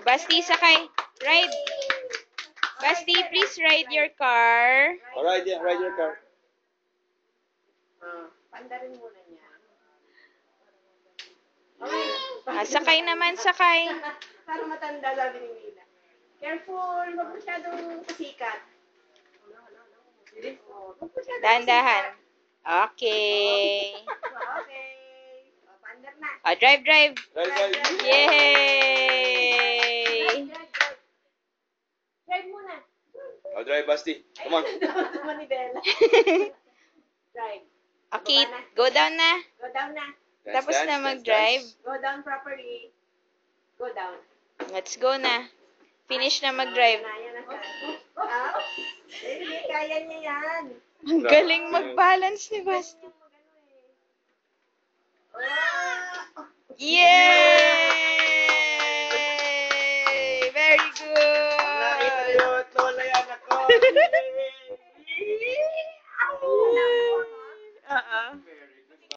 Basti, sakay. Ride. Basti, please ride your car. Alright, yeah, ride your car. Pandarin muna niya. Sakay naman, sakay. Para matanda, sabi ni Mila. Careful, huwag masyadong pasikat. Dahan-dahan. Okay. Okay. Pandar na. Drive, drive. Drive. Yay! Drive muna. Drive, Basti. Come on. Manibela. Drive. Okay, go down na. Go down na. Tapos na mag-drive. Go down properly. Go down. Let's go na. Finish na mag-drive. Yan na. Hindi, kaya niya yan. Ang galing mag-balance ni Basti. Ah! Yay!